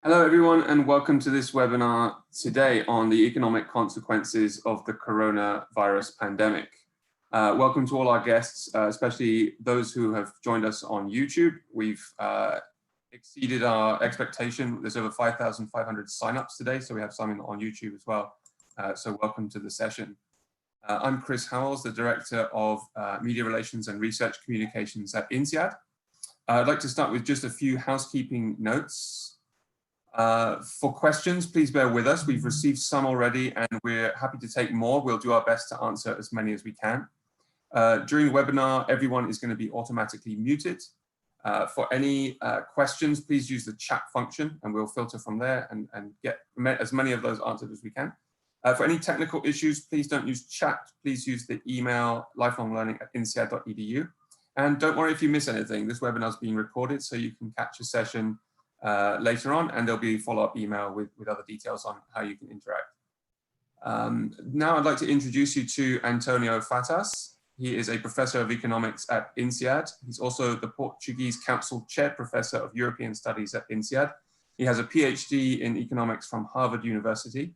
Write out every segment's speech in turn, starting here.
Hello everyone and welcome to this webinar today on the economic consequences of the coronavirus pandemic. Welcome to all our guests, especially those who have joined us on YouTube. We've exceeded our expectation. There's over 5,500 signups today, so we have some on YouTube as well. So welcome to the session. I'm Chris Howells, the Director of Media Relations and Research Communications at INSEAD. I'd like to start with just a few housekeeping notes. For questions, please bear with us. We've received some already and we're happy to take more. We'll do our best to answer as many as we can. During the webinar, everyone is going to be automatically muted. For any questions, please use the chat function and we'll filter from there and get as many of those answered as we can. For any technical issues, please don't use chat. Please use the email lifelonglearning@insead.edu. And don't worry if you miss anything. This webinar is being recorded, so you can catch a session later on, and there'll be a follow-up email with other details on how you can interact. Now I'd like to introduce you to Antonio Fatas. He is a professor of economics at INSEAD. He's also the Portuguese Council Chair Professor of European Studies at INSEAD. He has a PhD in economics from Harvard University.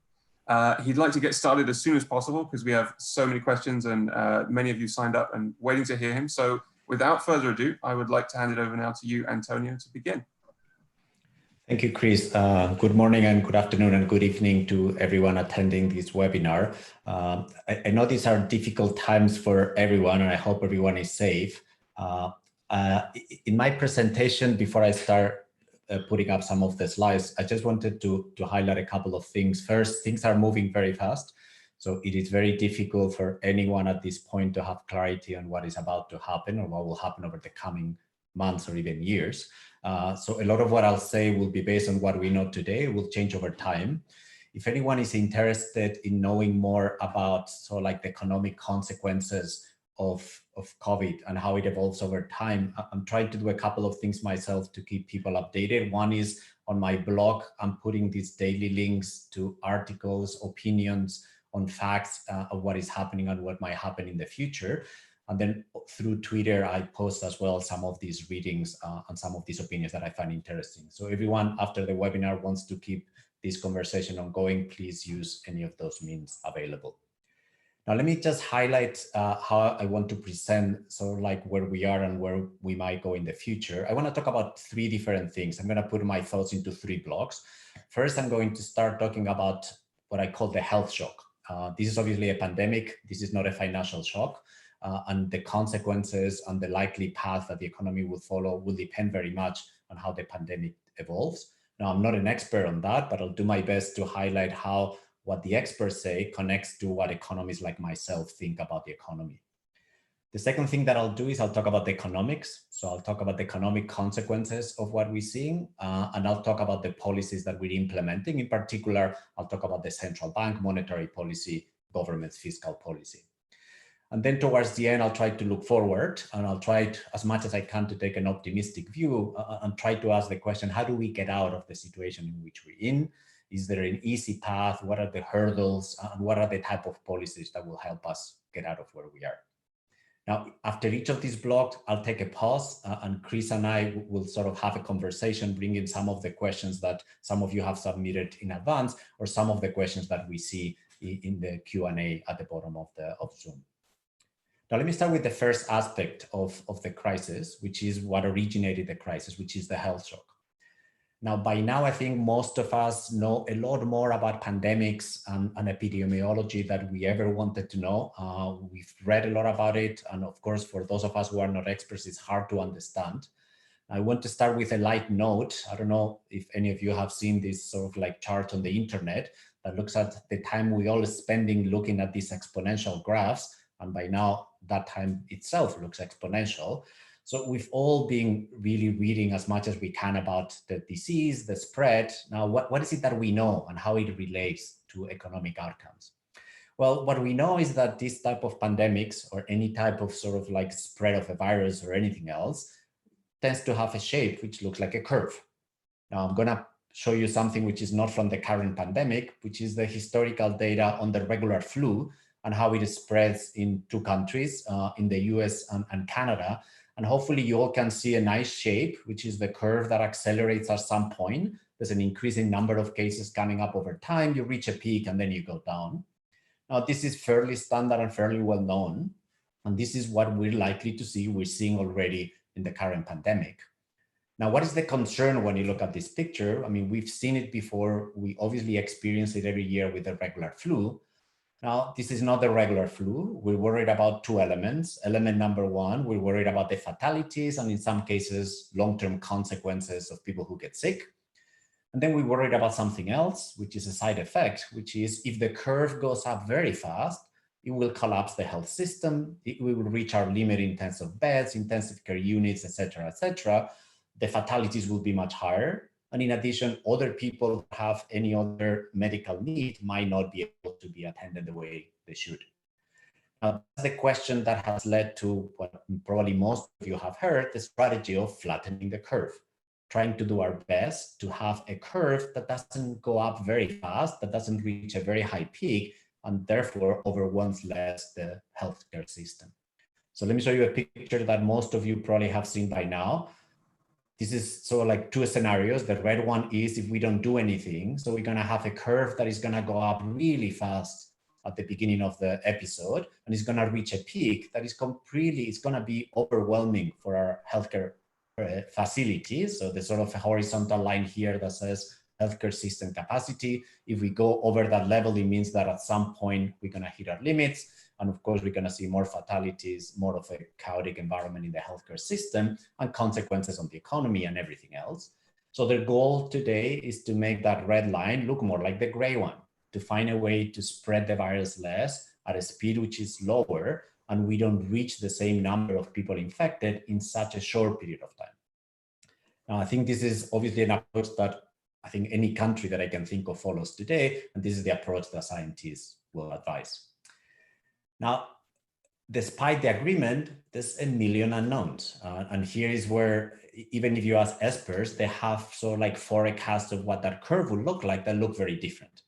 He'd like to get started as soon as possible because we have so many questions and many of you signed up and waiting to hear him. So without further ado, I would like to hand it over now to you, Antonio, to begin. Thank you, Chris. Good morning and good afternoon and good evening to everyone attending this webinar. I know these are difficult times for everyone and I hope everyone is safe. In my presentation, before I start putting up some of the slides, I just wanted to highlight a couple of things. First, things are moving very fast. So it is very difficult for anyone at this point to have clarity on what is about to happen or what will happen over the coming months or even years. So a lot of what I'll say will be based on what we know today. It will change over time. If anyone is interested in knowing more about the economic consequences of COVID and how it evolves over time, I'm trying to do a couple of things myself to keep people updated. One is on my blog, I'm putting these daily links to articles, opinions on facts of what is happening and what might happen in the future. And then through Twitter, I post as well some of these readings and some of these opinions that I find interesting. So everyone after the webinar wants to keep this conversation ongoing, please use any of those means available. Now, let me just highlight how I want to present where we are and where we might go in the future. I want to talk about three different things. I'm going to put my thoughts into three blocks. First, I'm going to start talking about what I call the health shock. This is obviously a pandemic. This is not a financial shock. And the consequences and the likely path that the economy will follow will depend very much on how the pandemic evolves. Now, I'm not an expert on that, but I'll do my best to highlight how what the experts say connects to what economists like myself think about the economy. The second thing that I'll do is I'll talk about the economics. So I'll talk about the economic consequences of what we're seeing, and I'll talk about the policies that we're implementing. In particular, I'll talk about the central bank, monetary policy, government's fiscal policy. And then towards the end, I'll try to look forward and I'll try as much as I can to take an optimistic view and try to ask the question, how do we get out of the situation in which we're in? Is there an easy path? What are the hurdles? And what are the type of policies that will help us get out of where we are? Now, after each of these blocks, I'll take a pause and Chris and I will have a conversation, bring in some of the questions that some of you have submitted in advance or some of the questions that we see in the Q&A at the bottom of Zoom. Now, let me start with the first aspect of the crisis, which is what originated the crisis, which is the health shock. Now, by now, I think most of us know a lot more about pandemics and epidemiology than we ever wanted to know. We've read a lot about it. And of course, for those of us who are not experts, it's hard to understand. I want to start with a light note. I don't know if any of you have seen this chart on the internet that looks at the time we all spending looking at these exponential graphs. And by now, that time itself looks exponential. So we've all been really reading as much as we can about the disease, the spread. Now, what is it that we know and how it relates to economic outcomes? Well, what we know is that this type of pandemics or any type of spread of a virus or anything else tends to have a shape which looks like a curve. Now, I'm going to show you something which is not from the current pandemic, which is the historical data on the regular flu and how it spreads in two countries, in the US and Canada. And hopefully you all can see a nice shape, which is the curve that accelerates at some point There's an increasing number of cases coming up over time. You reach a peak and then you go down. Now, this is fairly standard and fairly well known. And this is what we're likely to see. We're seeing already in the current pandemic. Now, what is the concern when you look at this picture? I mean, we've seen it before. We obviously experience it every year with the regular flu. Now, this is not the regular flu. We're worried about two elements. Element number one, we're worried about the fatalities and in some cases, long-term consequences of people who get sick. And then we're worried about something else, which is a side effect, which is if the curve goes up very fast, it will collapse the health system. We will reach our limit in terms of beds, intensive care units, et cetera, et cetera. The fatalities will be much higher. And in addition, other people who have any other medical need might not be able to be attended the way they should. Now, that's the question that has led to what probably most of you have heard, the strategy of flattening the curve, trying to do our best to have a curve that doesn't go up very fast, that doesn't reach a very high peak, and therefore overwhelms less the healthcare system. So let me show you a picture that most of you probably have seen by now. This is sort of like two scenarios. The red one is if we don't do anything. So we're going to have a curve that is going to go up really fast at the beginning of the episode, and it's going to reach a peak that is it's going to be overwhelming for our healthcare facilities. So the sort of horizontal line here that says healthcare system capacity. If we go over that level, it means that at some point we're going to hit our limits. And of course, we're going to see more fatalities, more of a chaotic environment in the healthcare system, and consequences on the economy and everything else. So the goal today is to make that red line look more like the gray one, to find a way to spread the virus less at a speed which is lower, and we don't reach the same number of people infected in such a short period of time. Now, I think this is obviously an approach that I think any country that I can think of follows today, and this is the approach that scientists will advise. Now, despite the agreement, there's a million unknowns. And here is where, even if you ask experts, they have sort of like forecasts of what that curve will look like that look very different.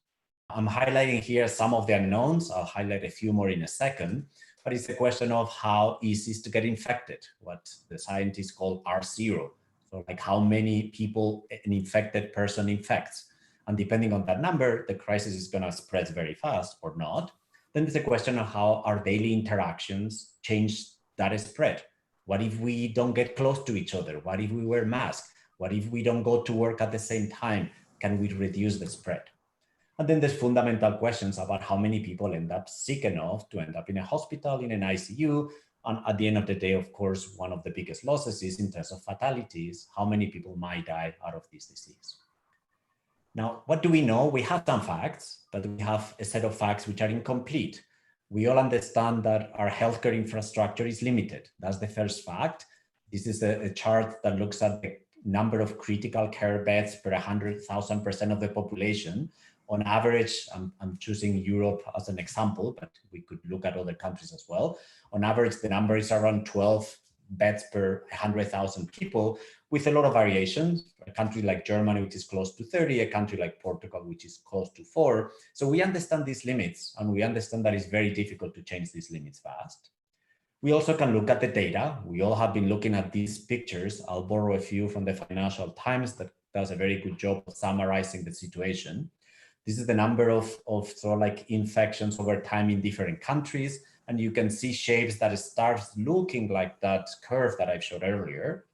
I'm highlighting here some of the unknowns. I'll highlight a few more in a second, but it's a question of how easy it is to get infected, what the scientists call R0. So like how many people an infected person infects. And depending on that number, the crisis is going to spread very fast or not. Then there's a question of how our daily interactions change that spread. What if we don't get close to each other? What if we wear masks? What if we don't go to work at the same time? Can we reduce the spread? And then there's fundamental questions about how many people end up sick enough to end up in a hospital, in an ICU. And at the end of the day, of course, one of the biggest losses is in terms of fatalities, how many people might die out of this disease. Now, what do we know? We have some facts, but we have a set of facts which are incomplete. We all understand that our healthcare infrastructure is limited. That's the first fact. This is a chart that looks at the number of critical care beds per 100,000% of the population. On average, I'm choosing Europe as an example, but we could look at other countries as well. On average, the number is around 12 beds per 100,000 people, with a lot of variations. A country like Germany, which is close to 30, a country like Portugal, which is close to 4. So we understand these limits, and we understand that it's very difficult to change these limits fast. We also can look at the data. We all have been looking at these pictures. I'll borrow a few from the Financial Times that does a very good job of summarizing the situation. This is the number of sort of like infections over time in different countries. And you can see shapes that starts looking like that curve that I showed earlier.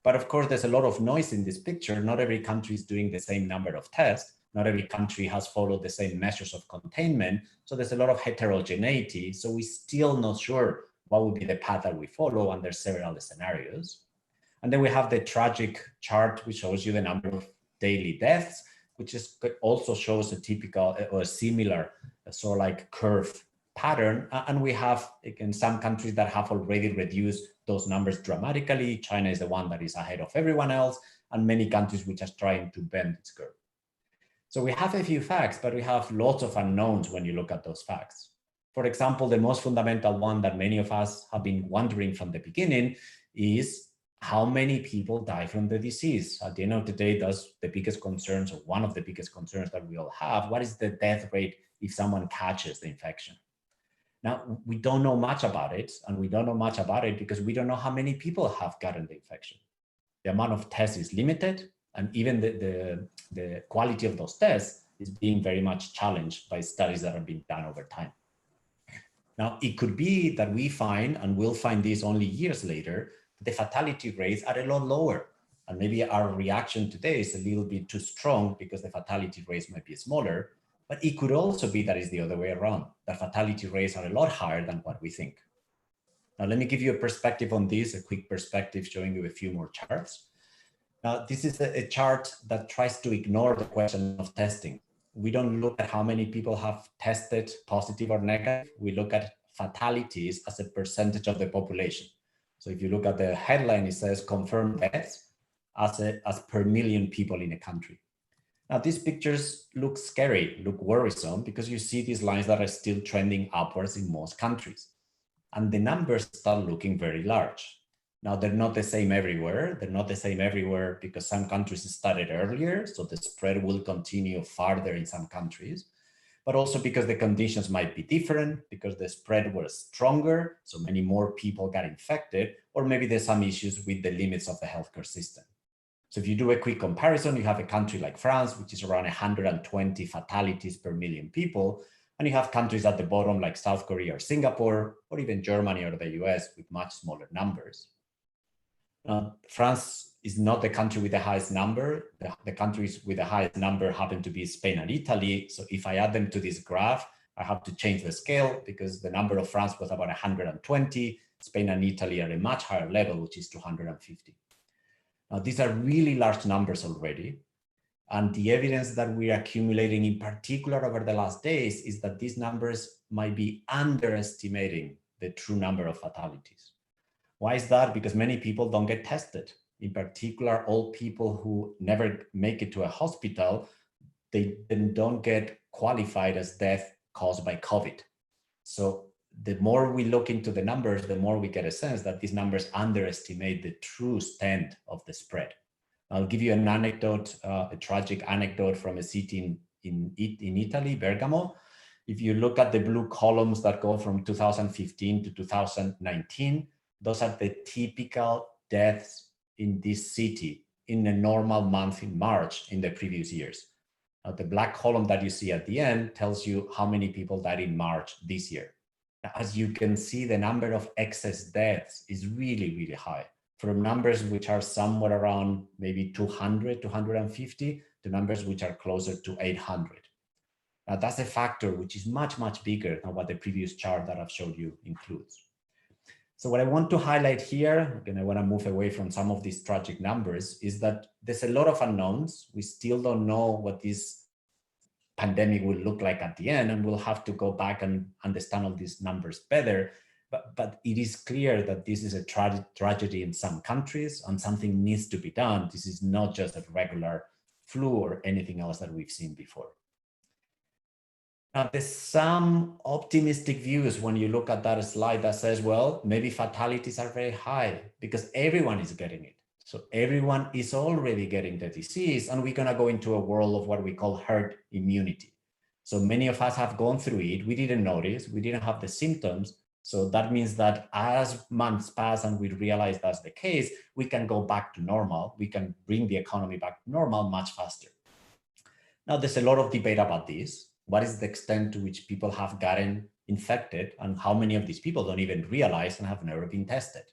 But of course, there's a lot of noise in this picture. Not every country is doing the same number of tests. Not every country has followed the same measures of containment. So there's a lot of heterogeneity. So we're still not sure what would be the path that we follow, and there's several scenarios. And then we have the tragic chart, which shows you the number of daily deaths, which also shows a typical or a similar sort of like curve pattern. And we have, again, some countries that have already reduced those numbers dramatically. China is the one that is ahead of everyone else, and many countries which are trying to bend its curve. So we have a few facts, but we have lots of unknowns when you look at those facts. For example, the most fundamental one that many of us have been wondering from the beginning is how many people die from the disease. At the end of the day, that's the biggest concerns, or one of the biggest concerns that we all have. What is the death rate if someone catches the infection? Now, we don't know much about it, and we don't know much about it because we don't know how many people have gotten the infection. The amount of tests is limited. And even the quality of those tests is being very much challenged by studies that have been done over time. Now, it could be that we find, and we'll find this only years later, the fatality rates are a lot lower. And maybe our reaction today is a little bit too strong because the fatality rates might be smaller, but it could also be that it's the other way around. The fatality rates are a lot higher than what we think. Now, let me give you a perspective on this, a quick perspective showing you a few more charts. Now, this is a chart that tries to ignore the question of testing. We don't look at how many people have tested positive or negative. We look at fatalities as a percentage of the population. So if you look at the headline, it says confirmed deaths as per million people in a country. Now, these pictures look scary, look worrisome, because you see these lines that are still trending upwards in most countries. And the numbers start looking very large. Now, they're not the same everywhere. They're not the same everywhere because some countries started earlier, so the spread will continue farther in some countries, but also because the conditions might be different, because the spread was stronger, so many more people got infected, or maybe there's some issues with the limits of the healthcare system. So if you do a quick comparison, you have a country like France, which is around 120 fatalities per million people, and you have countries at the bottom like South Korea or Singapore, or even Germany or the US with much smaller numbers. France is not the country with the highest number. The countries with the highest number happen to be Spain and Italy. So if I add them to this graph, I have to change the scale because the number of France was about 120. Spain and Italy are a much higher level, which is 250. Now, these are really large numbers already. And the evidence that we're accumulating in particular over the last days is that these numbers might be underestimating the true number of fatalities. Why is that? Because many people don't get tested. In particular, old people who never make it to a hospital, they then don't get qualified as death caused by COVID. So the more we look into the numbers, the more we get a sense that these numbers underestimate the true extent of the spread. I'll give you an anecdote, a tragic anecdote from a city in Italy, Bergamo. If you look at the blue columns that go from 2015 to 2019, those are the typical deaths in this city in a normal month in March in the previous years. Now, the black column that you see at the end tells you how many people died in March this year. Now, as you can see, the number of excess deaths is really, really high, from numbers which are somewhere around maybe 200, 250 to numbers which are closer to 800. Now, that's a factor which is much, much bigger than what the previous chart that I've showed you includes. So what I want to highlight here, and I want to move away from some of these tragic numbers, is that there's a lot of unknowns. We still don't know what this pandemic will look like at the end, and we'll have to go back and understand all these numbers better. But it is clear that this is a tragedy in some countries and something needs to be done. This is not just a regular flu or anything else that we've seen before. Now, there's some optimistic views when you look at that slide that says, well, maybe fatalities are very high because everyone is getting it. So everyone is already getting the disease, and we're going to go into a world of what we call herd immunity. So many of us have gone through it. We didn't notice, we didn't have the symptoms. So that means that as months pass and we realize that's the case, we can go back to normal. We can bring the economy back to normal much faster. Now, there's a lot of debate about this. What is the extent to which people have gotten infected and how many of these people don't even realize and have never been tested?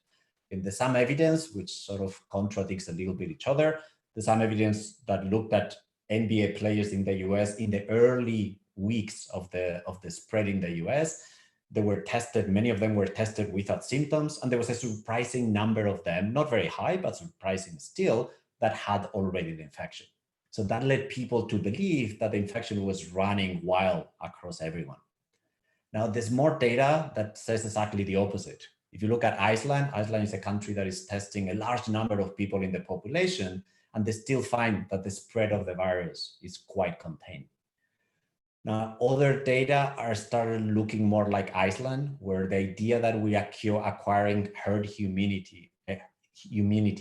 And there's some evidence which sort of contradicts a little bit each other. There's some evidence that looked at NBA players in the US in the early weeks of the spread in the US. They were tested, many of them were tested without symptoms, and there was a surprising number of them, not very high, but surprising still, that had already the infection. So that led people to believe that the infection was running wild across everyone. Now, there's more data that says exactly the opposite. If you look at Iceland, Iceland is a country that is testing a large number of people in the population, and they still find that the spread of the virus is quite contained. Now, other data are started looking more like Iceland, where the idea that we are acquiring herd immunity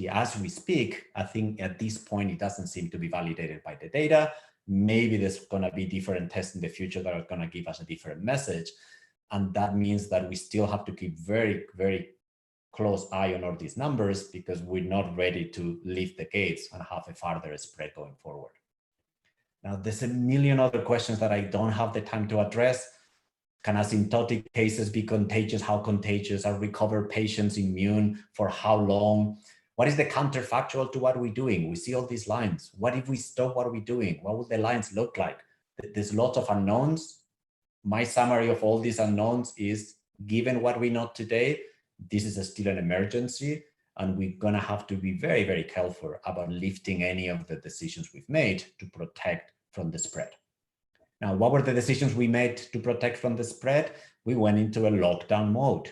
as we speak, I think at this point, it doesn't seem to be validated by the data. Maybe there's going to be different tests in the future that are going to give us a different message. And that means that we still have to keep very, very close eye on all these numbers because we're not ready to lift the gates and have a further spread going forward. Now, there's a million other questions that I don't have the time to address. Can asymptotic cases be contagious? How contagious? Are recovered patients immune? For how long? What is the counterfactual to what we're doing? We see all these lines. What if we stop what we're doing? What would the lines look like? There's lots of unknowns. My summary of all these unknowns is, given what we know today, this is still an emergency, and we're going to have to be very, very careful about lifting any of the decisions we've made to protect from the spread. Now, what were the decisions we made to protect from the spread? We went into a lockdown mode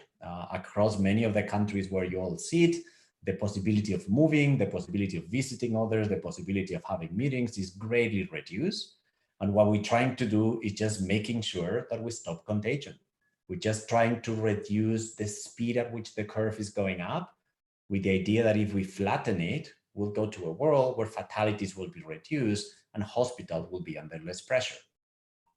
across many of the countries where you all see it. The possibility of moving, the possibility of visiting others, the possibility of having meetings is greatly reduced. And what we're trying to do is just making sure that we stop contagion. We're just trying to reduce the speed at which the curve is going up, with the idea that if we flatten it, we'll go to a world where fatalities will be reduced and hospitals will be under less pressure.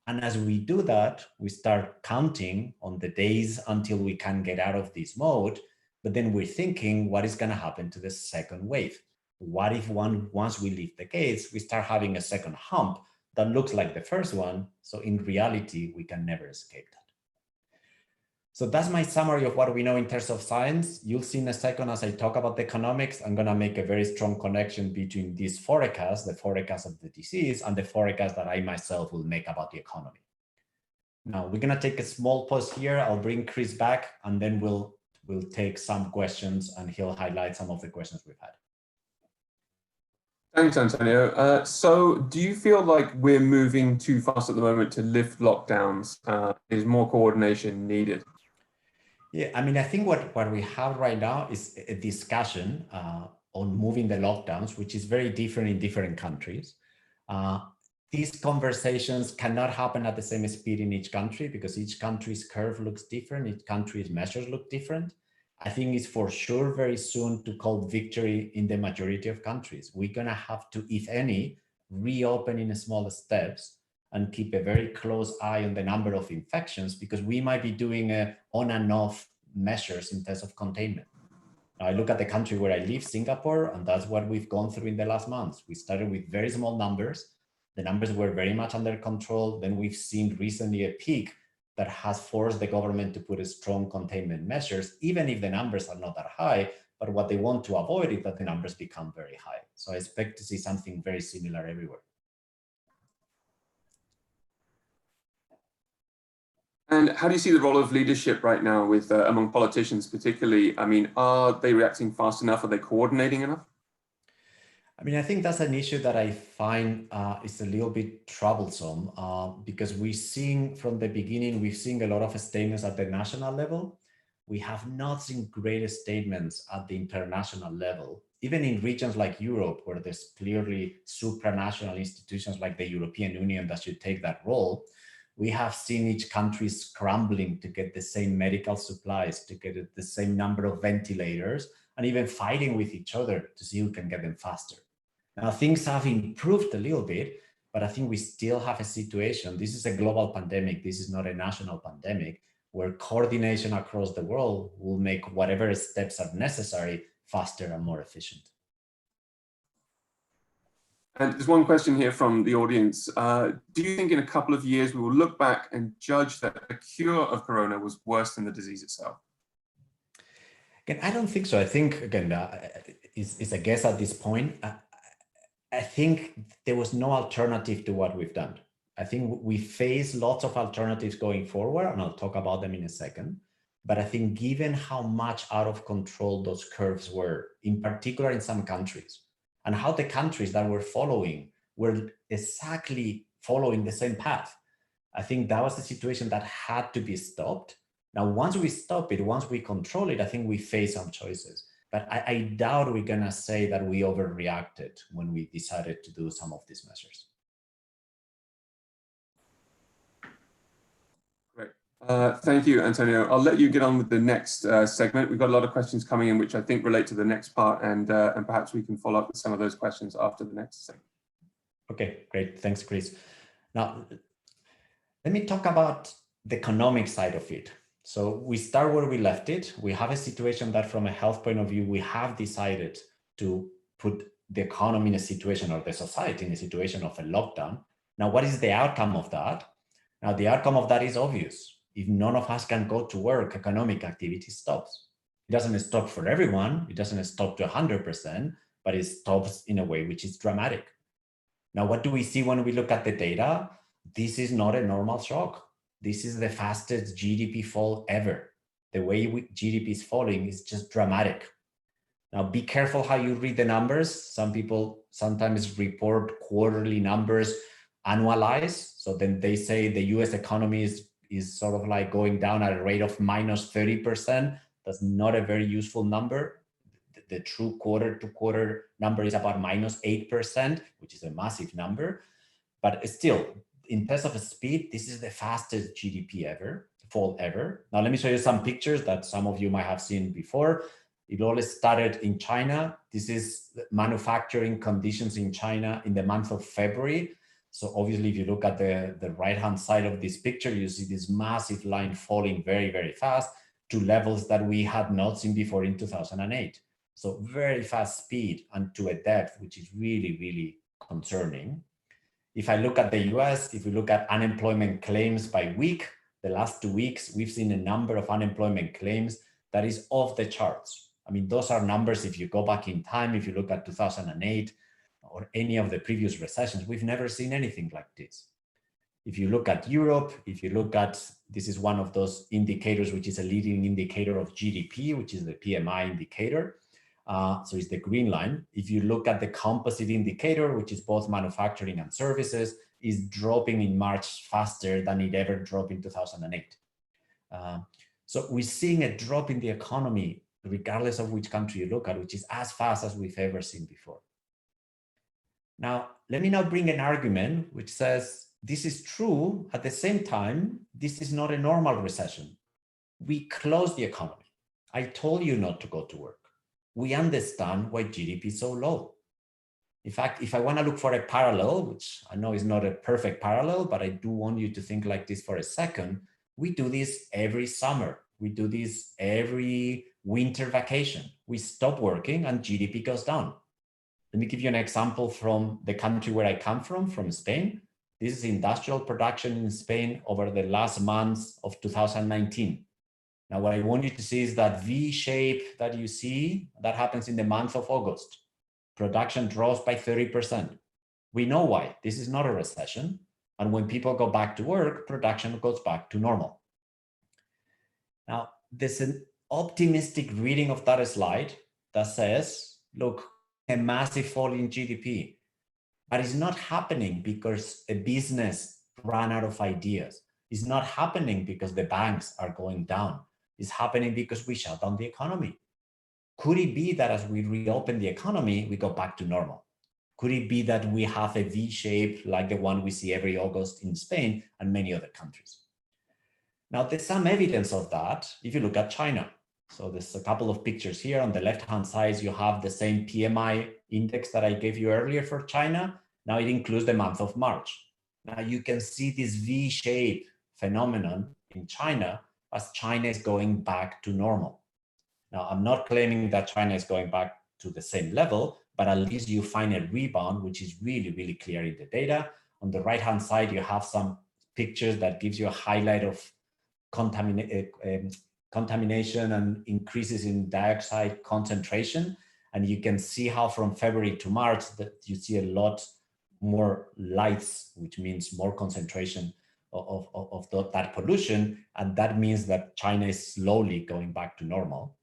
And as we do that, we start counting on the days until we can get out of this mode. But then we're thinking, what is going to happen to the second wave? What if once we leave the gates, we start having a second hump that looks like the first one? So in reality, we can never escape that. So that's my summary of what we know in terms of science. You'll see in a second as I talk about the economics, I'm going to make a very strong connection between this forecast, the forecast of the disease, and the forecast that I myself will make about the economy. Now, we're going to take a small pause here. I'll bring Chris back, and then we'll take some questions, and he'll highlight some of the questions we've had. Thanks, Antonio. So do you feel like we're moving too fast at the moment to lift lockdowns? Is more coordination needed? Yeah, I mean, I think what we have right now is a discussion on moving the lockdowns, which is very different in different countries. These conversations cannot happen at the same speed in each country because each country's curve looks different, each country's measures look different. I think it's for sure very soon to call victory in the majority of countries. We're going to have to, if any, reopen in smaller steps and keep a very close eye on the number of infections, because we might be doing on and off measures in terms of containment. Now, I look at the country where I live, Singapore, and that's what we've gone through in the last months. We started with very small numbers. The numbers were very much under control. Then we've seen recently a peak that has forced the government to put strong containment measures, even if the numbers are not that high. But what they want to avoid is that the numbers become very high. So I expect to see something very similar everywhere. And how do you see the role of leadership right now with among politicians particularly? I mean, are they reacting fast enough? Are they coordinating enough? I mean, I think that's an issue that I find is a little bit troublesome because we're seeing from the beginning, we've seen a lot of statements at the national level. We have not seen great statements at the international level, even in regions like Europe, where there's clearly supranational institutions like the European Union that should take that role. We have seen each country scrambling to get the same medical supplies, to get the same number of ventilators, and even fighting with each other to see who can get them faster. Now, things have improved a little bit, but I think we still have a situation. This is a global pandemic. This is not a national pandemic, where coordination across the world will make whatever steps are necessary faster and more efficient. And there's one question here from the audience. Do you think in a couple of years we will look back and judge that the cure of corona was worse than the disease itself? Again, I don't think so. I think, again, it's a guess at this point. I think there was no alternative to what we've done. I think we face lots of alternatives going forward, and I'll talk about them in a second. But I think given how much out of control those curves were, in particular in some countries, and how the countries that were following were exactly following the same path, I think that was the situation that had to be stopped. Now, once we stop it, once we control it, I think we face some choices. But I doubt we're going to say that we overreacted when we decided to do some of these measures. Great. Thank you, Antonio. I'll let you get on with the next segment. We've got a lot of questions coming in, which I think relate to the next part, and perhaps we can follow up with some of those questions after the next segment. Okay, great. Thanks, Chris. Now, let me talk about the economic side of it. So we start where we left it. We have a situation that from a health point of view, we have decided to put the economy in a situation, or the society in a situation of a lockdown. Now, what is the outcome of that? Now, the outcome of that is obvious. If none of us can go to work, economic activity stops. It doesn't stop for everyone. It doesn't stop to 100%, but it stops in a way which is dramatic. Now, what do we see when we look at the data? This is not a normal shock. This is the fastest GDP fall ever. The way GDP is falling is just dramatic. Now, be careful how you read the numbers. Some people sometimes report quarterly numbers annualized. So then they say the US economy is sort of like going down at a rate of minus 30%. That's not a very useful number. The true quarter-to-quarter number is about minus 8%, which is a massive number. But still, in terms of speed, this is the fastest GDP fall ever. Now, let me show you some pictures that some of you might have seen before. It all started in China. This is manufacturing conditions in China in the month of February. So obviously, if you look at the right-hand side of this picture, you see this massive line falling very, very fast to levels that we had not seen before in 2008. So very fast speed and to a depth, which is really, really concerning. If I look at the US, if we look at unemployment claims by week, the last 2 weeks, we've seen a number of unemployment claims that is off the charts. I mean, those are numbers, if you go back in time, if you look at 2008 or any of the previous recessions, we've never seen anything like this. If you look at Europe, if you look at, this is one of those indicators, which is a leading indicator of GDP, which is the PMI indicator. So it's the green line. If you look at the composite indicator, which is both manufacturing and services, is dropping in March faster than it ever dropped in 2008. So we're seeing a drop in the economy, regardless of which country you look at, which is as fast as we've ever seen before. Now, let me now bring an argument which says this is true. At the same time, this is not a normal recession. We closed the economy. I told you not to go to work. We understand why GDP is so low. In fact, if I want to look for a parallel, which I know is not a perfect parallel, but I do want you to think like this for a second, we do this every summer. We do this every winter vacation. We stop working and GDP goes down. Let me give you an example from the country where I come from Spain. This is industrial production in Spain over the last months of 2019. Now, what I want you to see is that V shape that you see, that happens in the month of August. Production drops by 30%. We know why. This is not a recession. And when people go back to work, production goes back to normal. Now, there's an optimistic reading of that slide that says, look, a massive fall in GDP, but it's not happening because a business ran out of ideas. It's not happening because the banks are going down. It's happening because we shut down the economy. Could it be that as we reopen the economy, we go back to normal? Could it be that we have a V shape like the one we see every August in Spain and many other countries? Now, there's some evidence of that if you look at China. So there's a couple of pictures here. On the left-hand side, you have the same PMI index that I gave you earlier for China. Now it includes the month of March. Now you can see this V-shape phenomenon in China as China is going back to normal. Now, I'm not claiming that China is going back to the same level, but at least you find a rebound, which is really, really clear in the data. On the right-hand side, you have some pictures that gives you a highlight of contamination and increases in dioxide concentration. And you can see how from February to March that you see a lot more lights, which means more concentration of that pollution. And that means that China is slowly going back to normal.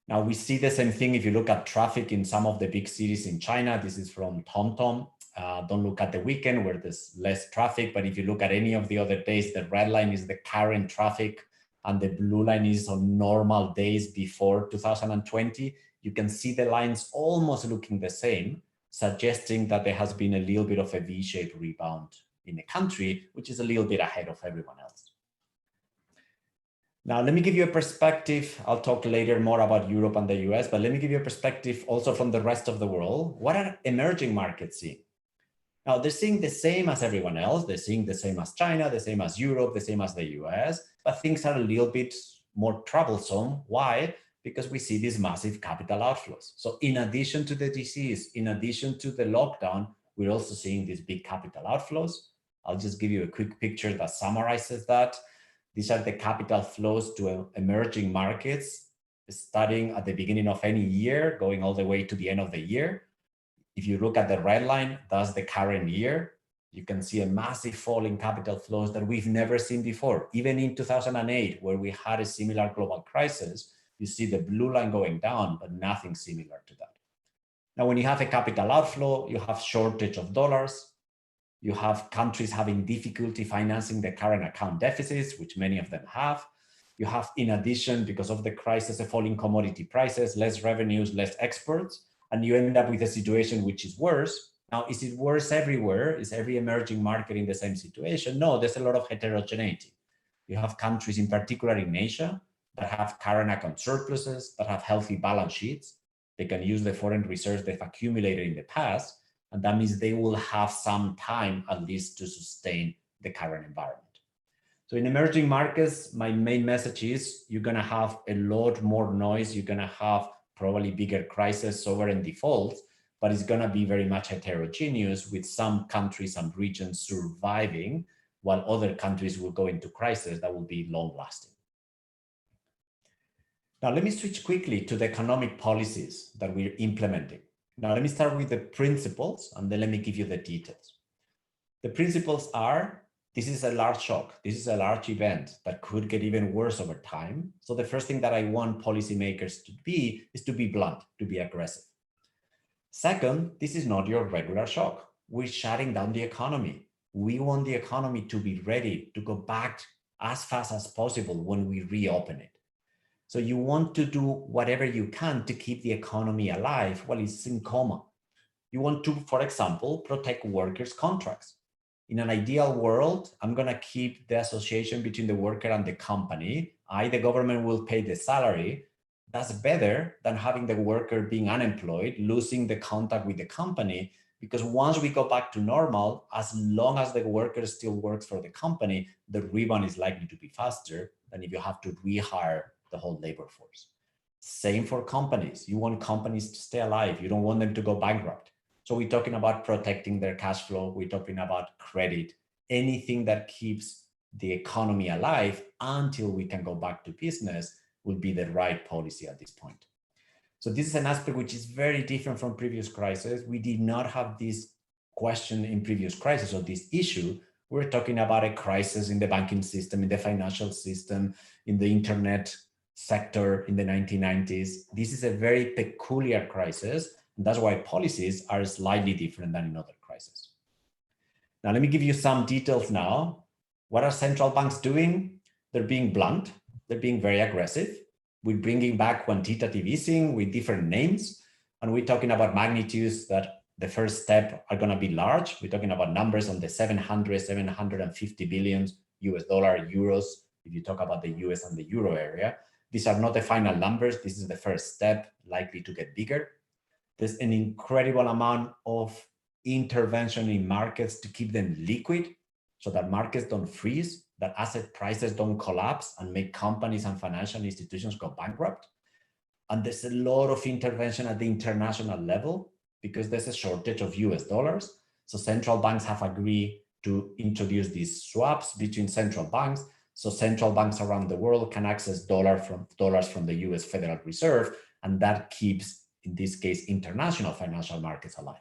Now we see the same thing if you look at traffic in some of the big cities in China. This is from TomTom. Don't look at the weekend where there's less traffic, but if you look at any of the other days, the red line is the current traffic and the blue line is on normal days before 2020. You can see the lines almost looking the same, suggesting that there has been a little bit of a V-shaped rebound in the country, which is a little bit ahead of everyone else. Now, let me give you a perspective. I'll talk later more about Europe and the US, but let me give you a perspective also from the rest of the world. What are emerging markets seeing? Now, they're seeing the same as everyone else. They're seeing the same as China, the same as Europe, the same as the US, but things are a little bit more troublesome. Why? Because we see these massive capital outflows. So in addition to the disease, in addition to the lockdown, we're also seeing these big capital outflows. I'll just give you a quick picture that summarizes that. These are the capital flows to emerging markets, starting at the beginning of any year, going all the way to the end of the year. If you look at the red line, that's the current year. You can see a massive fall in capital flows that we've never seen before. Even in 2008, where we had a similar global crisis, you see the blue line going down, but nothing similar to that. Now, when you have a capital outflow, you have shortage of dollars. You have countries having difficulty financing the current account deficits, which many of them have. You have, in addition, because of the crisis, a fall in commodity prices, less revenues, less exports, and you end up with a situation which is worse. Now, is it worse everywhere? Is every emerging market in the same situation? No, there's a lot of heterogeneity. You have countries, in particular in Asia, that have current account surpluses, that have healthy balance sheets. They can use the foreign reserves they've accumulated in the past, and that means they will have some time at least to sustain the current environment. So in emerging markets, my main message is you're going to have a lot more noise. You're going to have probably bigger crisis, sovereign defaults, but it's going to be very much heterogeneous, with some countries and regions surviving while other countries will go into crisis that will be long lasting. Now, let me switch quickly to the economic policies that we're implementing. Now, let me start with the principles, and then let me give you the details. The principles are, this is a large shock. This is a large event that could get even worse over time. So the first thing that I want policymakers to be is to be blunt, to be aggressive. Second, this is not your regular shock. We're shutting down the economy. We want the economy to be ready to go back as fast as possible when we reopen it. So you want to do whatever you can to keep the economy alive while it's in coma. You want to, for example, protect workers' contracts. In an ideal world, I'm going to keep the association between the worker and the company. The government will pay the salary. That's better than having the worker being unemployed, losing the contact with the company, because once we go back to normal, as long as the worker still works for the company, the rebound is likely to be faster than if you have to rehire the whole labor force. Same for companies. You want companies to stay alive. You don't want them to go bankrupt. So we're talking about protecting their cash flow. We're talking about credit, anything that keeps the economy alive until we can go back to business will be the right policy at this point. So this is an aspect which is very different from previous crises. We did not have this question in previous crises or this issue. We're talking about a crisis in the banking system, in the financial system, in the internet sector in the 1990s. This is a very peculiar crisis. And that's why policies are slightly different than in other crises. Now, let me give you some details now. What are central banks doing? They're being blunt. They're being very aggressive. We're bringing back quantitative easing with different names. And we're talking about magnitudes that the first step are going to be large. We're talking about numbers on the 750 billion US dollar, euros, if you talk about the US and the euro area. These are not the final numbers. This is the first step, likely to get bigger. There's an incredible amount of intervention in markets to keep them liquid so that markets don't freeze, that asset prices don't collapse and make companies and financial institutions go bankrupt. And there's a lot of intervention at the international level because there's a shortage of US dollars. So central banks have agreed to introduce these swaps between central banks. So central banks around the world can access dollars from the US Federal Reserve, and that keeps, in this case, international financial markets alive.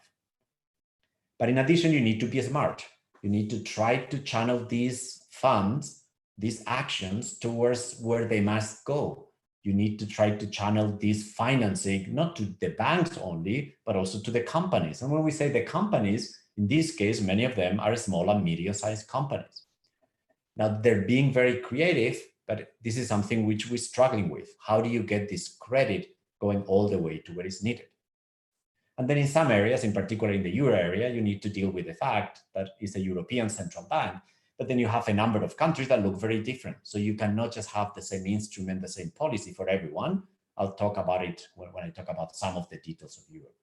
But in addition, you need to be smart. You need to try to channel these funds, these actions towards where they must go. You need to try to channel this financing, not to the banks only, but also to the companies. And when we say the companies, in this case, many of them are small and medium-sized companies. Now, they're being very creative, but this is something which we're struggling with. How do you get this credit going all the way to where it's needed? And then in some areas, in particular in the euro area, you need to deal with the fact that it's a European central bank, but then you have a number of countries that look very different. So you cannot just have the same instrument, the same policy for everyone. I'll talk about it when I talk about some of the details of Europe.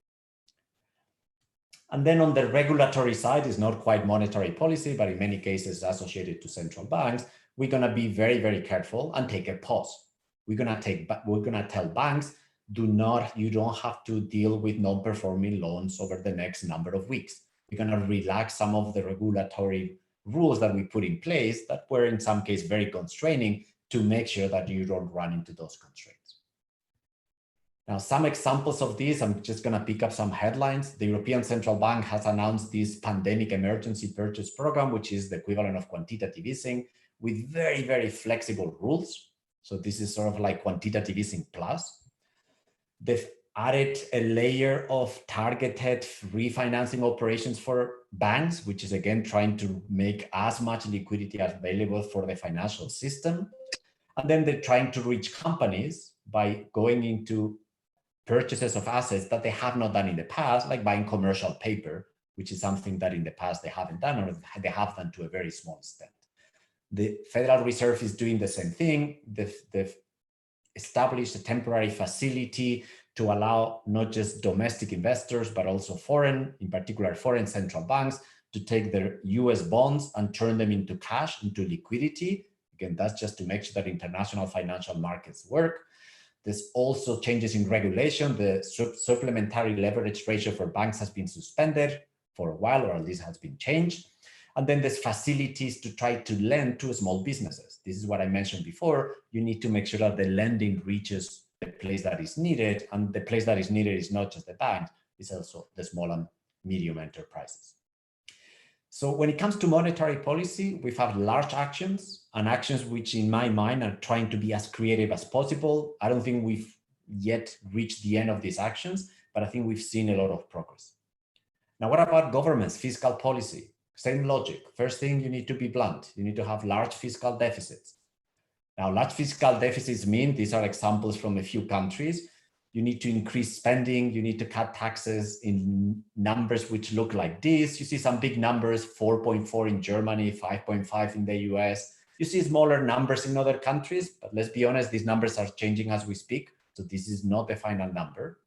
And then on the regulatory side, is not quite monetary policy, but in many cases associated to central banks, we're going to be very, very careful and take a pause. We're going to tell banks, you don't have to deal with non-performing loans over the next number of weeks. We're going to relax some of the regulatory rules that we put in place that were in some case very constraining to make sure that you don't run into those constraints. Now, some examples of this, I'm just going to pick up some headlines. The European Central Bank has announced this pandemic emergency purchase program, which is the equivalent of quantitative easing, with very, very flexible rules. So this is sort of like quantitative easing plus. They've added a layer of targeted refinancing operations for banks, which is again trying to make as much liquidity as available for the financial system. And then they're trying to reach companies by going into purchases of assets that they have not done in the past, like buying commercial paper, which is something that in the past they haven't done, or they have done to a very small extent. The Federal Reserve is doing the same thing. They've established a temporary facility to allow not just domestic investors, but also foreign, in particular foreign central banks, to take their US bonds and turn them into cash, into liquidity. Again, that's just to make sure that international financial markets work. There's also changes in regulation. The supplementary leverage ratio for banks has been suspended for a while, or at least has been changed. And then there's facilities to try to lend to small businesses. This is what I mentioned before. You need to make sure that the lending reaches the place that is needed. And the place that is needed is not just the banks, it's also the small and medium enterprises. So when it comes to monetary policy, we've had large actions and actions which in my mind are trying to be as creative as possible. I don't think we've yet reached the end of these actions, but I think we've seen a lot of progress. Now, what about government's fiscal policy? Same logic. First thing, you need to be blunt. You need to have large fiscal deficits. Now, large fiscal deficits mean, these are examples from a few countries, you need to increase spending, you need to cut taxes in numbers which look like this. You see some big numbers, 4.4 in Germany, 5.5 in the US. You see smaller numbers in other countries, but let's be honest, these numbers are changing as we speak. So this is not the final number.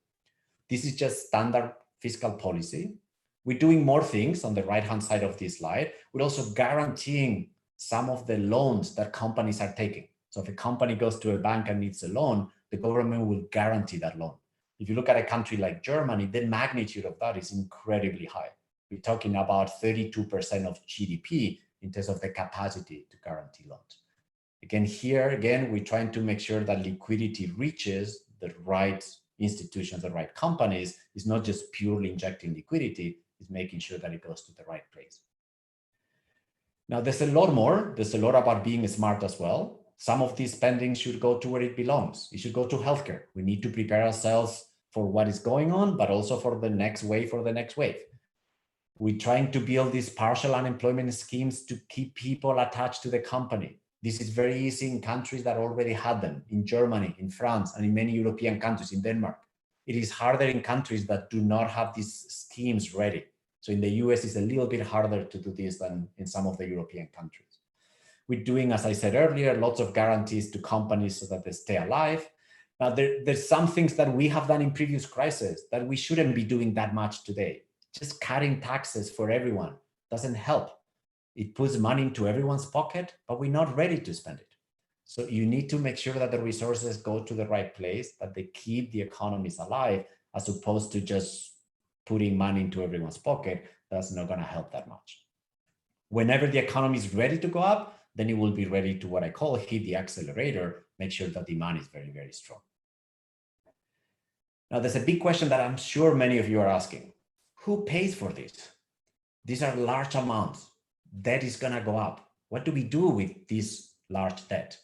This is just standard fiscal policy. We're doing more things on the right-hand side of this slide. We're also guaranteeing some of the loans that companies are taking. So if a company goes to a bank and needs a loan, the government will guarantee that loan. If you look at a country like Germany, the magnitude of that is incredibly high. We're talking about 32% of GDP in terms of the capacity to guarantee loans. Again, we're trying to make sure that liquidity reaches the right institutions, the right companies. It's not just purely injecting liquidity, it's making sure that it goes to the right place. Now, there's a lot more. There's a lot about being smart as well. Some of these spending should go to where it belongs. It should go to healthcare. We need to prepare ourselves for what is going on, but also for the next wave, We're trying to build these partial unemployment schemes to keep people attached to the company. This is very easy in countries that already had them, in Germany, in France, and in many European countries, in Denmark. It is harder in countries that do not have these schemes ready. So in the US, it's a little bit harder to do this than in some of the European countries. We're doing, as I said earlier, lots of guarantees to companies so that they stay alive. Now, there's some things that we have done in previous crises that we shouldn't be doing that much today. Just cutting taxes for everyone doesn't help. It puts money into everyone's pocket, but we're not ready to spend it. So you need to make sure that the resources go to the right place, that they keep the economies alive, as opposed to just putting money into everyone's pocket. That's not going to help that much. Whenever the economy is ready to go up, then it will be ready to what I call hit the accelerator, make sure that demand is very, very strong. Now, there's a big question that I'm sure many of you are asking. Who pays for this? These are large amounts. Debt is going to go up. What do we do with this large debt?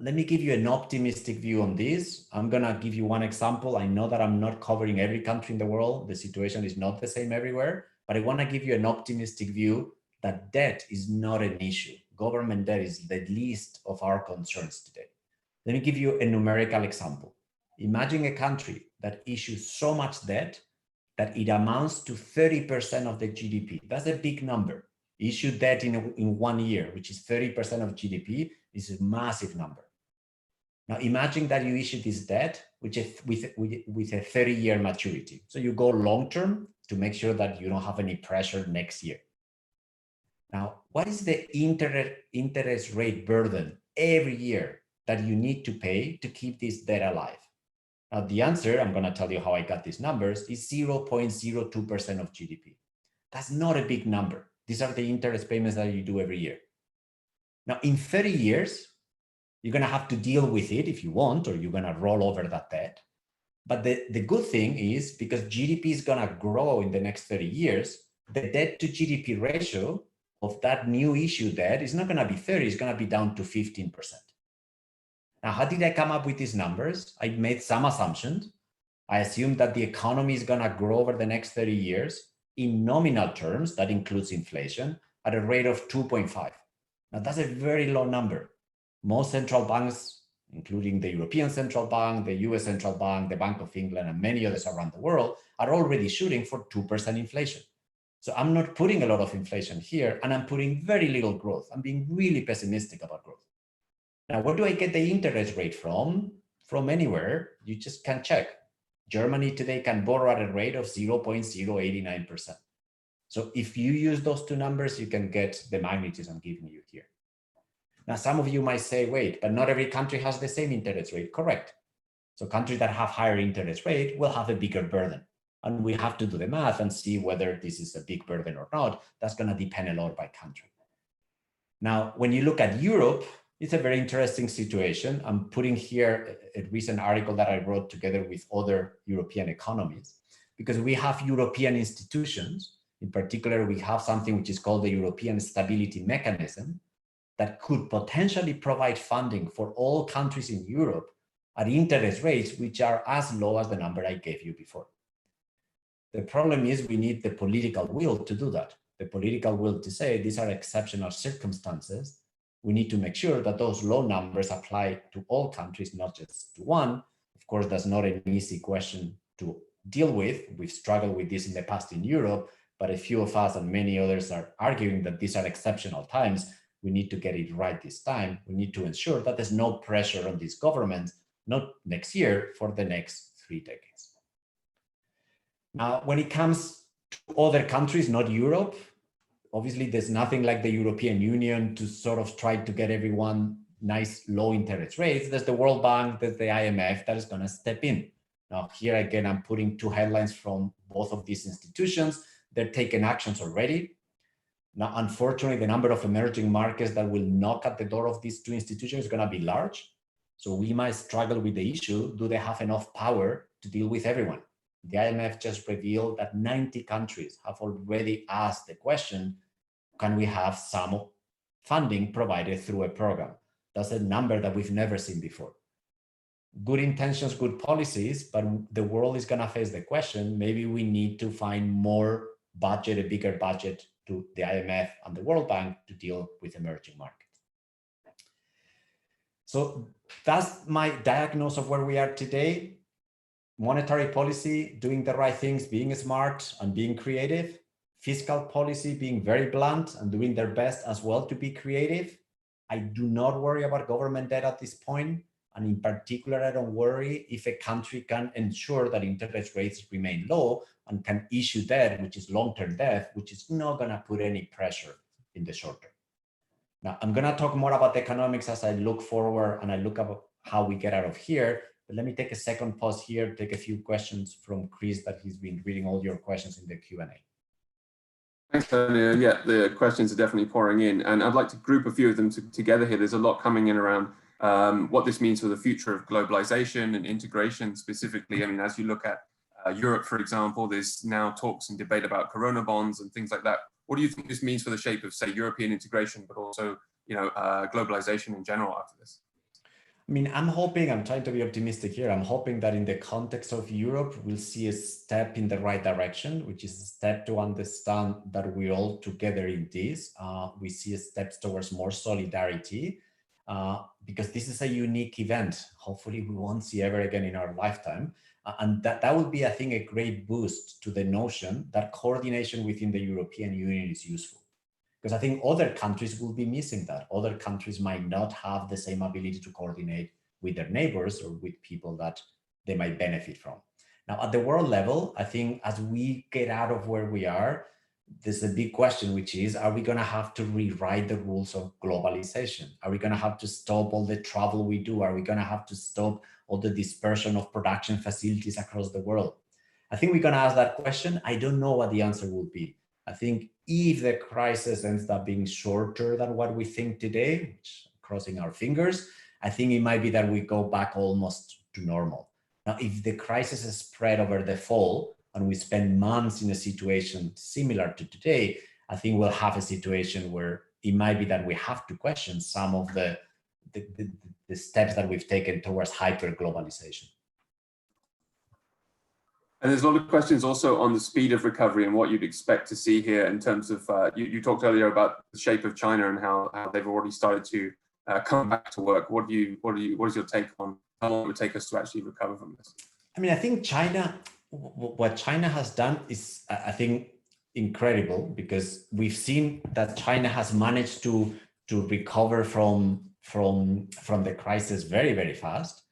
Let me give you an optimistic view on this. I'm going to give you one example. I know that I'm not covering every country in the world. The situation is not the same everywhere, but I want to give you an optimistic view that debt is not an issue. Government debt is the least of our concerns today. Let me give you a numerical example. Imagine a country that issues so much debt that it amounts to 30% of the GDP. That's a big number. Issue debt in 1 year, which is 30% of GDP, is a massive number. Now imagine that you issue this debt with a 30-year maturity. So you go long-term, to make sure that you don't have any pressure next year. Now, what is the interest rate burden every year that you need to pay to keep this debt alive? Now, the answer, I'm going to tell you how I got these numbers, is 0.02% of GDP. That's not a big number. These are the interest payments that you do every year. Now, in 30 years, you're going to have to deal with it if you want, or you're going to roll over that debt. But the good thing is, because GDP is going to grow in the next 30 years, the debt to GDP ratio of that new issue debt is not going to be 30, it's going to be down to 15%. Now, how did I come up with these numbers? I made some assumptions. I assumed that the economy is going to grow over the next 30 years in nominal terms, that includes inflation, at a rate of 2.5. Now, that's a very low number. Most central banks, including the European Central Bank, the US Central Bank, the Bank of England, and many others around the world, are already shooting for 2% inflation. So I'm not putting a lot of inflation here, and I'm putting very little growth. I'm being really pessimistic about growth. Now, where do I get the interest rate from? From anywhere. You just can check. Germany today can borrow at a rate of 0.089%. So if you use those two numbers, you can get the magnitudes I'm giving you here. Now, some of you might say, wait, but not every country has the same interest rate. Correct. So countries that have higher interest rate will have a bigger burden. And we have to do the math and see whether this is a big burden or not. That's going to depend a lot by country. Now, when you look at Europe, it's a very interesting situation. I'm putting here a recent article that I wrote together with other European economists, because we have European institutions. In particular, we have something which is called the European Stability Mechanism that could potentially provide funding for all countries in Europe at interest rates which are as low as the number I gave you before. The problem is we need the political will to do that. The political will to say these are exceptional circumstances. We need to make sure that those low numbers apply to all countries, not just to one. Of course, that's not an easy question to deal with. We've struggled with this in the past in Europe, but a few of us and many others are arguing that these are exceptional times. We need to get it right this time. We need to ensure that there's no pressure on these governments, not next year, for the next 3 decades. Now, when it comes to other countries, not Europe, obviously there's nothing like the European Union to sort of try to get everyone nice low interest rates. There's the World Bank, there's the IMF that is going to step in. Now, here again, I'm putting 2 headlines from both of these institutions. They're taking actions already. Now, unfortunately, the number of emerging markets that will knock at the door of these 2 institutions is going to be large. So we might struggle with the issue. Do they have enough power to deal with everyone? The IMF just revealed that 90 countries have already asked the question, can we have some funding provided through a program? That's a number that we've never seen before. Good intentions, good policies, but the world is going to face the question, maybe we need to find more budget, a bigger budget to the IMF and the World Bank to deal with emerging markets. So that's my diagnosis of where we are today. Monetary policy, doing the right things, being smart and being creative. Fiscal policy, being very blunt and doing their best as well to be creative. I do not worry about government debt at this point. And in particular, I don't worry if a country can ensure that interest rates remain low and can issue debt, which is long-term debt, which is not going to put any pressure in the short term. Now, I'm going to talk more about the economics as I look forward and I look at how we get out of here. But let me take a second pause here, take a few questions from Chris that he's been reading all your questions in the Q&A. Thanks, Antonio. Yeah, the questions are definitely pouring in, and I'd like to group a few of them together here. There's a lot coming in around what this means for the future of globalization and integration specifically. I mean, as you look at Europe, for example, there's now talks and debate about corona bonds and things like that. What do you think this means for the shape of, say, European integration, but also, globalization in general after this? I mean, I'm trying to be optimistic here. I'm hoping that in the context of Europe, we'll see a step in the right direction, which is a step to understand that we're all together in this. We see steps towards more solidarity because this is a unique event. Hopefully we won't see ever again in our lifetime. And that would be, I think, a great boost to the notion that coordination within the European Union is useful. Because I think other countries will be missing that. Other countries might not have the same ability to coordinate with their neighbors or with people that they might benefit from. Now, at the world level, I think as we get out of where we are, there's a big question, which is, are we going to have to rewrite the rules of globalization? Are we going to have to stop all the travel we do? Are we going to have to stop all the dispersion of production facilities across the world? I think we're going to ask that question. I don't know what the answer will be. I think if the crisis ends up being shorter than what we think today, which crossing our fingers, I think it might be that we go back almost to normal. Now, if the crisis is spread over the fall and we spend months in a situation similar to today, I think we'll have a situation where it might be that we have to question some of the steps that we've taken towards hyper-globalization. And there's a lot of questions also on the speed of recovery and what you'd expect to see here in terms of, you talked earlier about the shape of China and how they've already started to come back to work. What is your take on how long it would take us to actually recover from this? I mean, I think what China has done is, I think, incredible, because we've seen that China has managed to recover from the crisis very, very fast.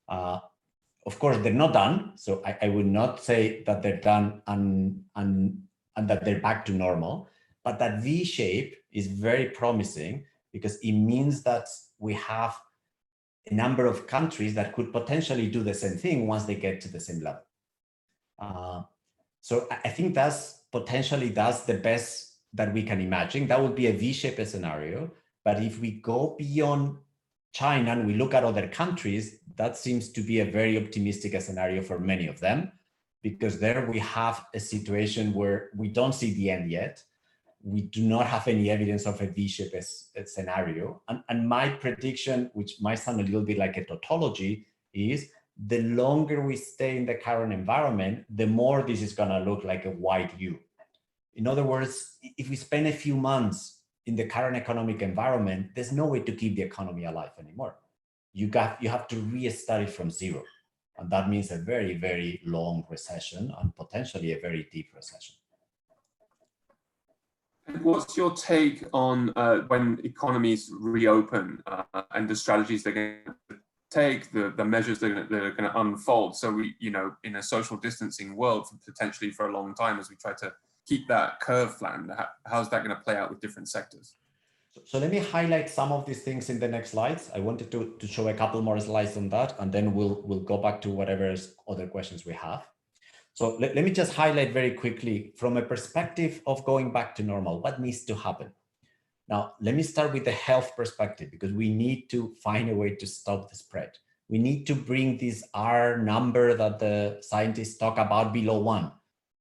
Of course, they're not done. So I would not say that they're done and that they're back to normal. But that V shape is very promising, because it means that we have a number of countries that could potentially do the same thing once they get to the same level. So I think that's the best that we can imagine. That would be a V-shaped scenario. But if we go beyond China and we look at other countries, that seems to be a very optimistic scenario for many of them, because there we have a situation where we don't see the end yet. We do not have any evidence of a V-shaped scenario. And my prediction, which might sound a little bit like a tautology, is the longer we stay in the current environment, the more this is going to look like a wide U. In other words, if we spend a few months in the current economic environment, there's no way to keep the economy alive anymore. You have to restart it from zero. And that means a very, very long recession and potentially a very deep recession. And what's your take on when economies reopen and the strategies they're going to take, the measures that are going to unfold? So we, in a social distancing world, potentially for a long time, as we try to keep that curve flattened, how's that going to play out with different sectors? So let me highlight some of these things in the next slides. I wanted to show a couple more slides on that, and then we'll go back to whatever other questions we have. So let me just highlight very quickly from a perspective of going back to normal, what needs to happen. Now, let me start with the health perspective, because we need to find a way to stop the spread. We need to bring this R number that the scientists talk about below 1,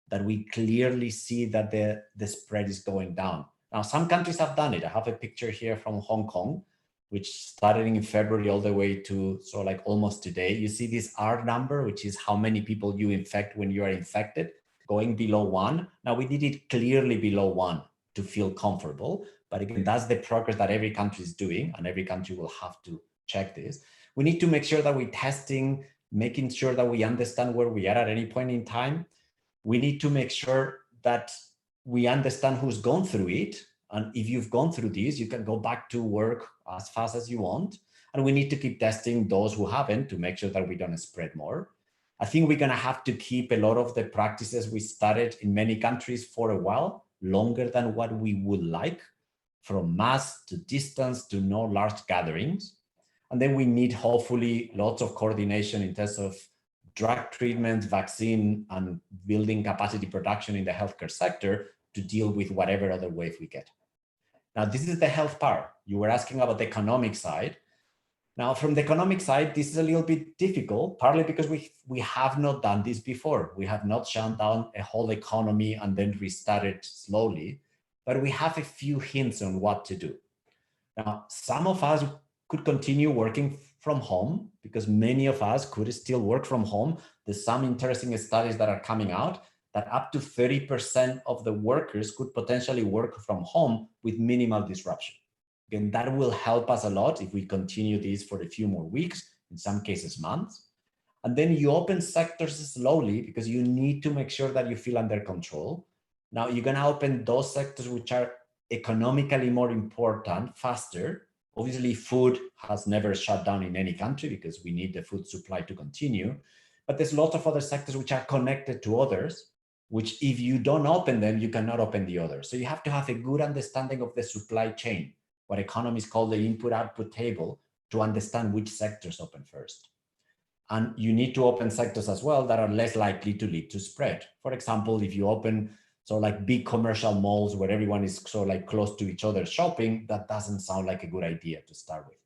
that we clearly see that the spread is going down. Now, some countries have done it. I have a picture here from Hong Kong, which started in February all the way to like almost today. You see this R number, which is how many people you infect when you are infected, going below 1. Now, we did it clearly below 1 to feel comfortable. But again, that's the progress that every country is doing, and every country will have to check this. We need to make sure that we're testing, making sure that we understand where we are at any point in time. We need to make sure that we understand who's gone through it. And if you've gone through this, you can go back to work as fast as you want. And we need to keep testing those who haven't to make sure that we don't spread more. I think we're going to have to keep a lot of the practices we started in many countries for a while, longer than what we would like, from mass to distance to no large gatherings. And then we need hopefully lots of coordination in terms of drug treatment, vaccine, and building capacity production in the healthcare sector to deal with whatever other wave we get. Now, this is the health part. You were asking about the economic side. Now, from the economic side, this is a little bit difficult, partly because we have not done this before. We have not shut down a whole economy and then restarted slowly, but we have a few hints on what to do. Now, some of us could continue working from home, because many of us could still work from home. There's some interesting studies that are coming out that up to 30% of the workers could potentially work from home with minimal disruption. Again, that will help us a lot if we continue this for a few more weeks, in some cases months. And then you open sectors slowly, because you need to make sure that you feel under control. Now, you're going to open those sectors which are economically more important faster. Obviously, food has never shut down in any country, because we need the food supply to continue. but there's lots of other sectors which are connected to others, which if you don't open them, you cannot open the others. So you have to have a good understanding of the supply chain, what economists call the input-output table, to understand which sectors open first. And you need to open sectors as well that are less likely to lead to spread. For example, if you open like big commercial malls where everyone is like close to each other shopping, that doesn't sound like a good idea to start with.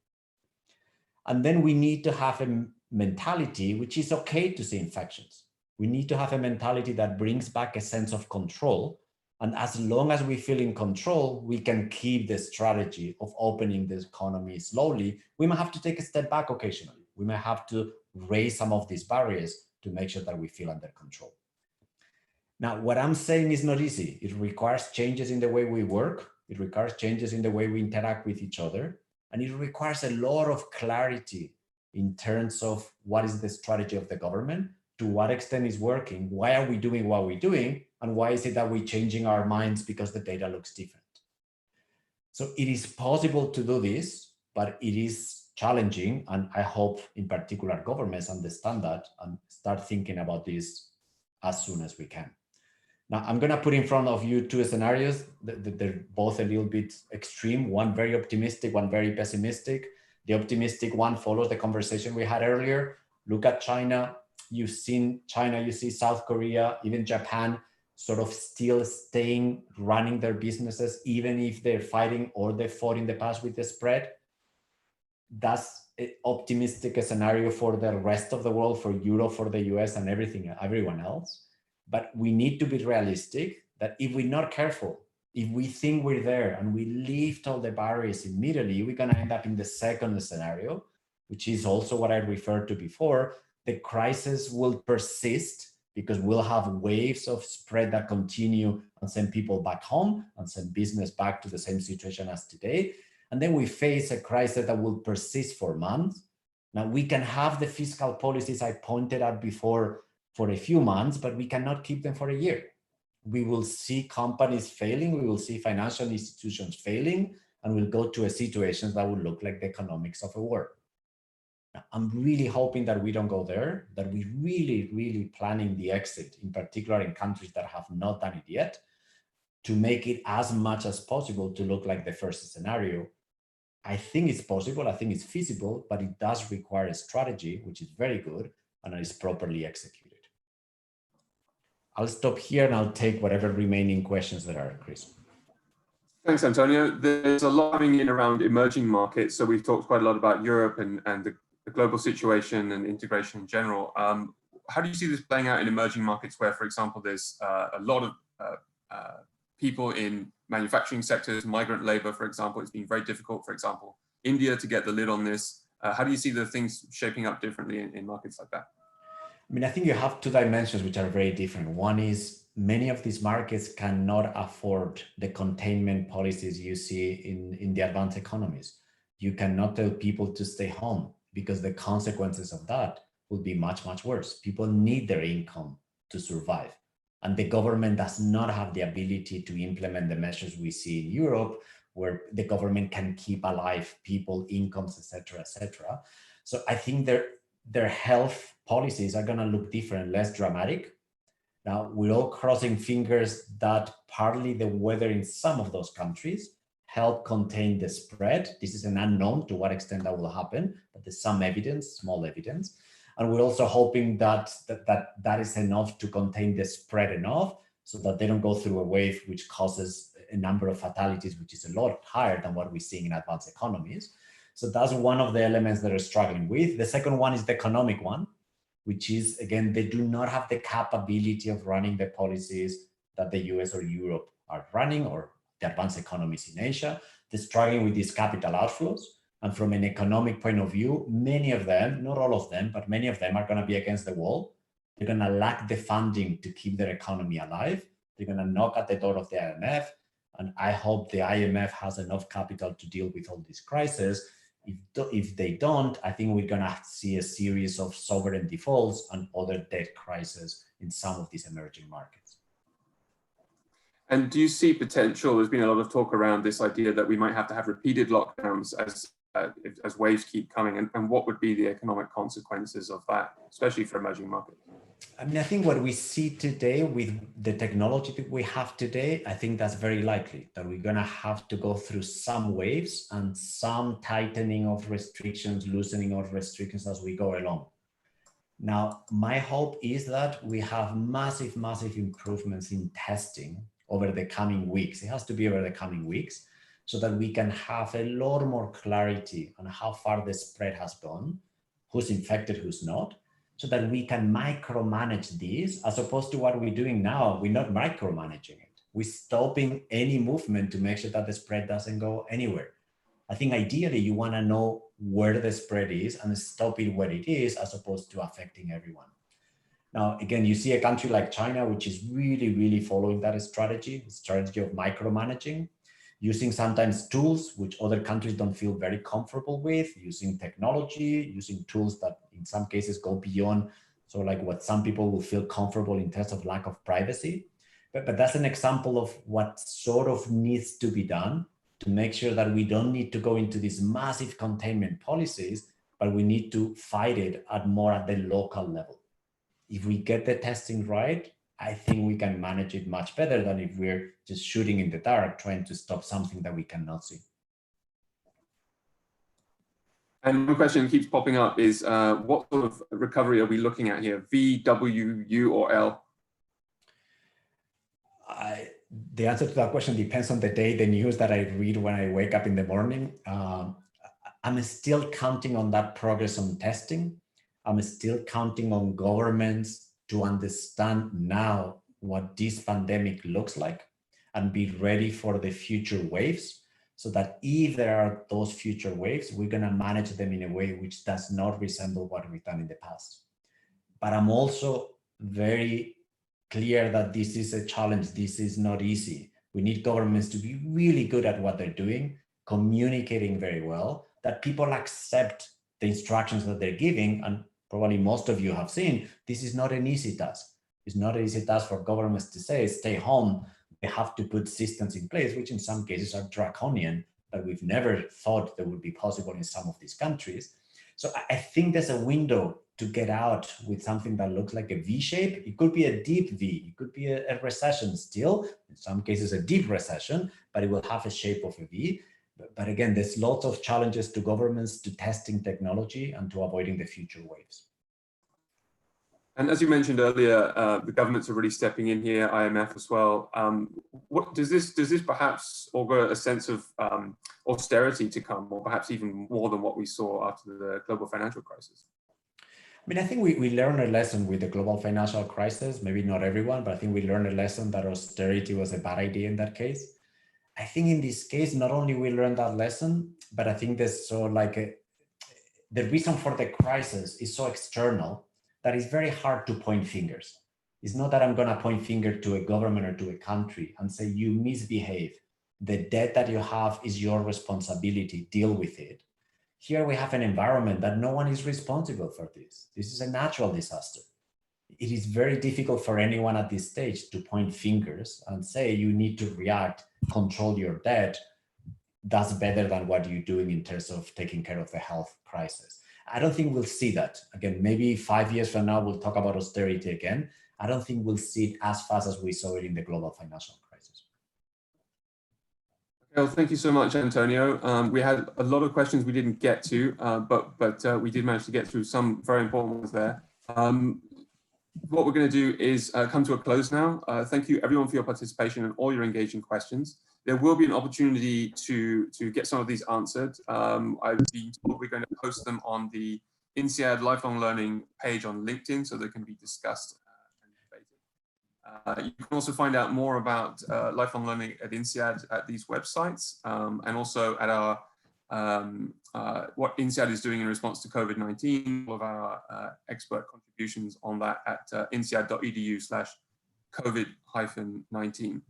And then we need to have a mentality which is okay to see infections. We need to have a mentality that brings back a sense of control. And as long as we feel in control, we can keep the strategy of opening the economy slowly. We might have to take a step back occasionally. We might have to raise some of these barriers to make sure that we feel under control. Now, what I'm saying is not easy. It requires changes in the way we work. It requires changes in the way we interact with each other. And it requires a lot of clarity in terms of what is the strategy of the government, to what extent is working, why are we doing what we're doing, and why is it that we're changing our minds because the data looks different. So it is possible to do this, but it is challenging. And I hope in particular governments understand that and start thinking about this as soon as we can. Now, I'm going to put in front of you two scenarios. They're both a little bit extreme, one very optimistic, one very pessimistic. The optimistic one follows the conversation we had earlier. Look at China. You've seen China, you see South Korea, even Japan, sort of still staying, running their businesses, even if they're fighting or they fought in the past with the spread. That's an optimistic scenario for the rest of the world, for Europe, for the US and everyone else. But we need to be realistic that if we're not careful, if we think we're there and we lift all the barriers immediately, we're going to end up in the second scenario, which is also what I referred to before. The crisis will persist because we'll have waves of spread that continue and send people back home and send business back to the same situation as today. And then we face a crisis that will persist for months. Now, we can have the fiscal policies I pointed out before for a few months, but we cannot keep them for a year. We will see companies failing, we will see financial institutions failing, and we'll go to a situation that will look like the economics of a war. Now, I'm really hoping that we don't go there, that we really planning the exit, in particular in countries that have not done it yet, to make it as much as possible to look like the first scenario. I think it's possible, I think it's feasible, but it does require a strategy, which is very good, and is properly executed. I'll stop here and I'll take whatever remaining questions there are, Chris. Thanks, Antonio. There's a lot coming in around emerging markets. So we've talked quite a lot about Europe and the global situation and integration in general. How do you see this playing out in emerging markets where, for example, there's a lot of people in manufacturing sectors, migrant labor, for example? It's been very difficult, for example, India to get the lid on this. How do you see the things shaping up differently in markets like that? I mean, I think you have two dimensions which are very different. One is many of these markets cannot afford the containment policies you see in the advanced economies. You cannot tell people to stay home because the consequences of that will be much worse. People need their income to survive. And the government does not have the ability to implement the measures we see in Europe, where the government can keep alive people, incomes, etc., etc. So I think their health policies are going to look different, less dramatic. Now, we're all crossing fingers that partly the weather in some of those countries help contain the spread. This is an unknown to what extent that will happen, but there's some evidence, small evidence. And we're also hoping that is enough to contain the spread enough so that they don't go through a wave which causes a number of fatalities, which is a lot higher than what we're seeing in advanced economies. So that's one of the elements that are struggling with. The second one is the economic one, which is, again, they do not have the capability of running the policies that the US or Europe are running, or the advanced economies in Asia. They're struggling with these capital outflows. And from an economic point of view, many of them, not all of them, but many of them are going to be against the wall. They're going to lack the funding to keep their economy alive. They're going to knock at the door of the IMF. And I hope the IMF has enough capital to deal with all these crises. If they don't, I think we're going to see a series of sovereign defaults and other debt crises in some of these emerging markets. And do you see potential? There's been a lot of talk around this idea that we might have to have repeated lockdowns as as waves keep coming, and what would be the economic consequences of that, especially for emerging markets? I mean, I think what we see today with the technology that we have today, I think that's very likely that we're going to have to go through some waves and some tightening of restrictions, loosening of restrictions as we go along. Now, my hope is that we have massive, massive improvements in testing over the coming weeks. It has to be over the coming weeks so that we can have a lot more clarity on how far the spread has gone, who's infected, who's not, so that we can micromanage this, as opposed to what we're doing now. We're not micromanaging it. We're stopping any movement to make sure that the spread doesn't go anywhere. I think ideally you want to know where the spread is and stop it where it is, as opposed to affecting everyone. Now, again, you see a country like China, which is really, really following that strategy of micromanaging, using sometimes tools which other countries don't feel very comfortable with, using technology, using tools that in some cases go beyond so like what some people will feel comfortable in terms of lack of privacy. But that's an example of what sort of needs to be done to make sure that we don't need to go into these massive containment policies, but we need to fight it more at the local level. If we get the testing right, I think we can manage it much better than if we're just shooting in the dark, trying to stop something that we cannot see. And one question that keeps popping up is, what sort of recovery are we looking at here? V, W, U, or L? The answer to that question depends on the day, the news that I read when I wake up in the morning. I'm still counting on that progress on testing. I'm still counting on governments to understand now what this pandemic looks like and be ready for the future waves, so that if there are those future waves, we're going to manage them in a way which does not resemble what we've done in the past. But I'm also very clear that this is a challenge. This is not easy. We need governments to be really good at what they're doing, communicating very well, that people accept the instructions that they're giving. And probably most of you have seen, this is not an easy task. It's not an easy task for governments to say, stay home. They have to put systems in place, which in some cases are draconian, that we've never thought that would be possible in some of these countries. So I think there's a window to get out with something that looks like a V shape. It could be a deep V, it could be a recession still, in some cases a deep recession, but it will have a shape of a V. But again, there's lots of challenges to governments, to testing technology, and to avoiding the future waves. And as you mentioned earlier, the governments are really stepping in here, IMF as well. What does this perhaps augur a sense of austerity to come, or perhaps even more than what we saw after the global financial crisis? I mean, I think we learned a lesson with the global financial crisis. Maybe not everyone, but I think we learned a lesson that austerity was a bad idea in that case. I think in this case, not only we learned that lesson, but I think there's so like the reason for the crisis is so external that it's very hard to point fingers. It's not that I'm going to point finger to a government or to a country and say, you misbehave. The debt that you have is your responsibility, deal with it. Here we have an environment that no one is responsible for this. This is a natural disaster. It is very difficult for anyone at this stage to point fingers and say, you need to react, control your debt. That's better than what you're doing in terms of taking care of the health crisis. I don't think we'll see that. Again, maybe 5 years from now, we'll talk about austerity again. I don't think we'll see it as fast as we saw it in the global financial crisis. Well, thank you so much, Antonio. We had a lot of questions we didn't get to, but we did manage to get through some very important ones there. What we're going to do is come to a close now. Thank you everyone for your participation and all your engaging questions. There will be an opportunity to get some of these answered. I've been told we're going to post them on the INSEAD Lifelong Learning page on LinkedIn, so they can be discussed and debated. You can also find out more about lifelong learning at INSEAD at these websites, and also at our what INSEAD is doing in response to COVID-19, all of our expert contributions on that at insead.edu/COVID-19.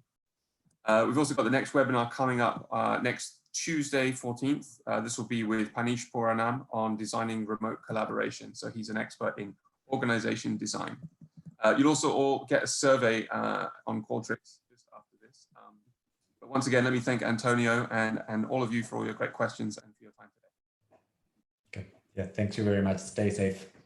We've also got the next webinar coming up next Tuesday, 14th. This will be with Panish Puranam on designing remote collaboration. So he's an expert in organization design. You'll also all get a survey on Qualtrics just after this. But once again, let me thank Antonio and all of you for all your great questions and for your time today. Yeah, thank you very much. Stay safe.